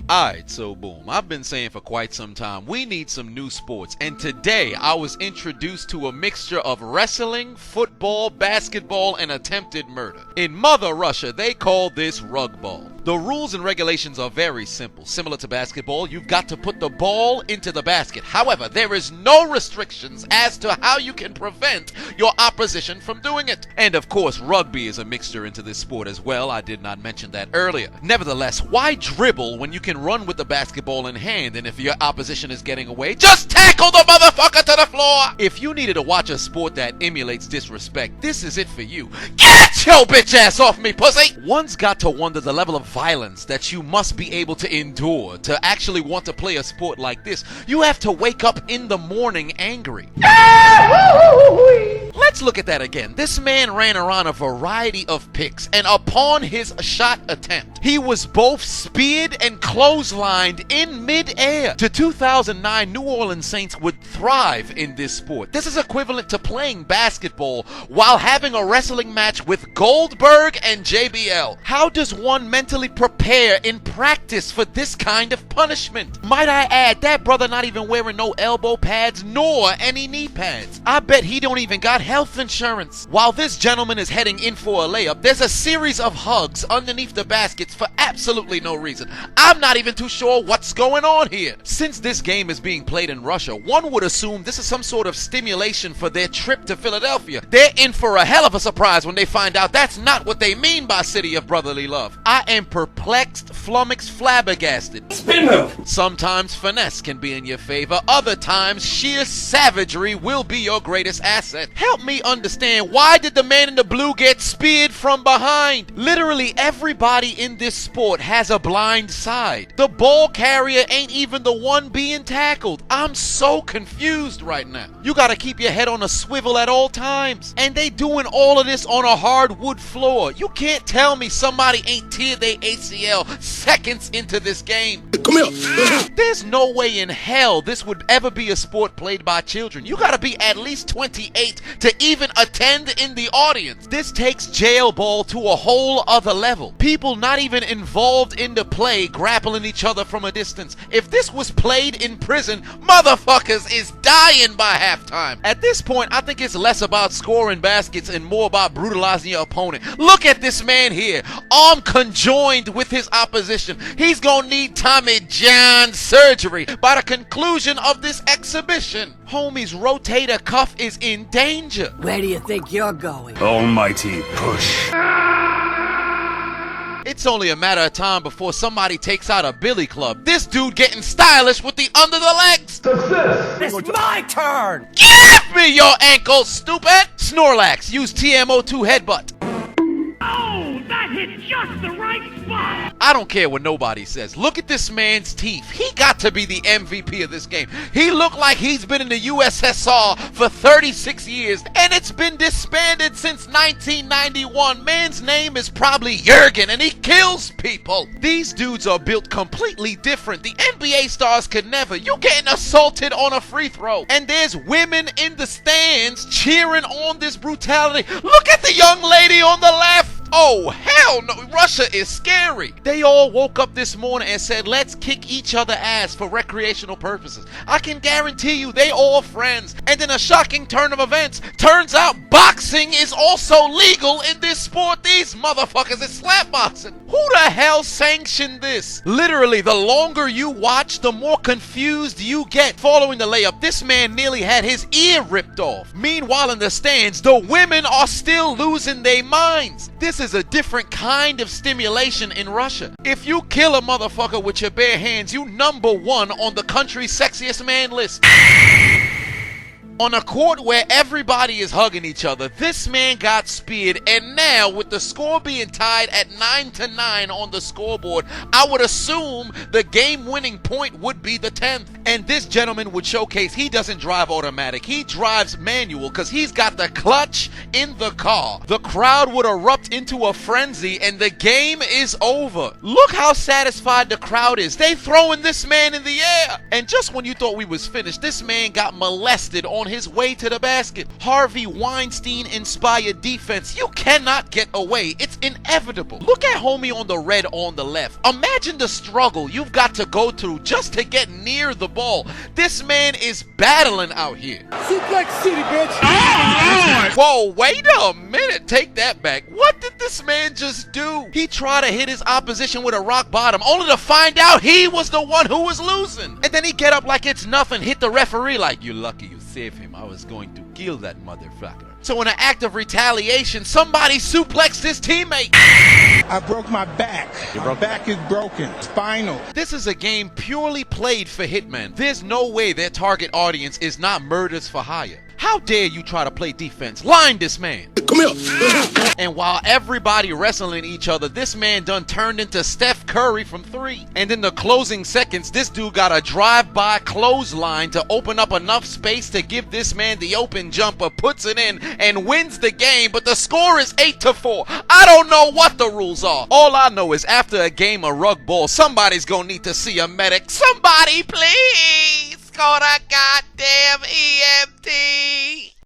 Alright, so boom, I've been saying for quite some time, we need some new sports, and today I was introduced to a mixture of wrestling, football, basketball, and attempted murder. In Mother Russia, they call this rug ball. The rules and regulations are very simple. Similar to basketball, you've got to put the ball into the basket. However, there is no restrictions as to how you can prevent your opposition from doing it. And of course, rugby is a mixture into this sport as well. I did not mention that earlier. Nevertheless, why dribble when you can run with the basketball in hand, and if your opposition is getting away, just tackle the motherfucker to the floor? If you needed to watch a sport that emulates disrespect, this is it for you. Get your bitch ass off me, pussy! One's got to wonder the level of violence that you must be able to endure to actually want to play a sport like this. You have to wake up in the morning angry. Let's look at that again. This man ran around a variety of picks, and upon his shot attempt, he was both speared and clotheslined in mid-air. To 2009, New Orleans Saints would thrive in this sport. This is equivalent to playing basketball while having a wrestling match with Goldberg and JBL. How does one mentally prepare in practice for this kind of punishment? Might I add, that brother not even wearing no elbow pads nor any knee pads. I bet he don't even got health insurance. While this gentleman is heading in for a layup, there's a series of hugs underneath the baskets for absolutely no reason. I'm not even too sure what's going on here. Since this game is being played in Russia, one would assume this is some sort of stimulation for their trip to Philadelphia. They're in for a hell of a surprise when they find out that's not what they mean by City of Brotherly Love. I am perplexed, flummoxed, flabbergasted. Spin move! Sometimes finesse can be in your favor, other times sheer savagery will be your greatest asset. Help me understand, why did the man in the blue get speared from behind? Literally everybody in this sport has a blind side. The ball carrier ain't even the one being tackled. I'm so confused right now. You gotta keep your head on a swivel at all times. And they doing all of this on a hardwood floor. You can't tell me somebody ain't teared their ACL seconds into this game. Come here. There's no way in hell this would ever be a sport played by children. You gotta be at least 28 to even attend in the audience. This takes jail ball to a whole other level. People not even involved in the play grappling each other from a distance. If this was played in prison, motherfuckers is dying by halftime. At this point, I think it's less about scoring baskets and more about brutalizing your opponent. Look at this man here, arm conjoined with his opposition. He's gonna need Tommy John surgery by the conclusion of this exhibition. Homie's rotator cuff is in danger. Where do you think you're going? Almighty push. It's only a matter of time before somebody takes out a billy club. This dude getting stylish with the under the legs. Success! It's my turn! Give me your ankle, stupid! Snorlax, use TMO2 headbutt. Oh, that hit just the right spot! I don't care what nobody says. Look at this man's teeth. He got to be the MVP of this game. He looked like he's been in the USSR for 36 years, and it's been disbanded since 1991. Man's name is probably Jurgen, and he kills people. These dudes are built completely different. The NBA stars could never. You getting assaulted on a free throw, and there's women in the stands cheering on this brutality. Look at the young lady on the left. Oh, hell no. Russia is scary. They all woke up this morning and said, let's kick each other ass for recreational purposes. I can guarantee you they all friends. And in a shocking turn of events, turns out boxing is also legal in this sport. These motherfuckers is slapboxing. Who the hell sanctioned this? Literally, the longer you watch, the more confused you get. Following the layup, this man nearly had his ear ripped off. Meanwhile, in the stands, the women are still losing their minds. This is a different kind of stimulation in Russia. If you kill a motherfucker with your bare hands, you #1 on the country's sexiest man list. On a court where everybody is hugging each other, this man got speared, and now with the score being tied at 9-9 on the scoreboard, I would assume the game-winning point would be the 10th. And this gentleman would showcase he doesn't drive automatic. He drives manual because he's got the clutch in the car. The crowd would erupt into a frenzy and the game is over. Look how satisfied the crowd is. They throwing this man in the air. And just when you thought we was finished, this man got molested on his way to the basket. Harvey Weinstein inspired defense. You cannot get away. It's inevitable. Look at homie on the red on the left. Imagine the struggle you've got to go through just to get near the ball. This man is battling out here. Suplex City, bitch. Whoa, wait a minute. Take that back. What did this man just do? He tried to hit his opposition with a rock bottom, only to find out he was the one who was losing. And then he get up like it's nothing, hit the referee like, you're lucky you saved him. I was going to kill that motherfucker. So in an act of retaliation, somebody suplexed his teammate. I broke my back. My back is broken. Spinal. This is a game purely played for hitmen. There's no way their target audience is not murders for hire. How dare you try to play defense? Line this man. Come here. And while everybody wrestling each other, this man done turned into Steph Curry from 3. And in the closing seconds, this dude got a drive-by clothesline to open up enough space to give this man the open jumper, puts it in, and wins the game. But the score is 8-4. I don't know what the rules are. All I know is after a game of rug ball, somebody's gonna need to see a medic. Somebody please! Go to goddamn EMT!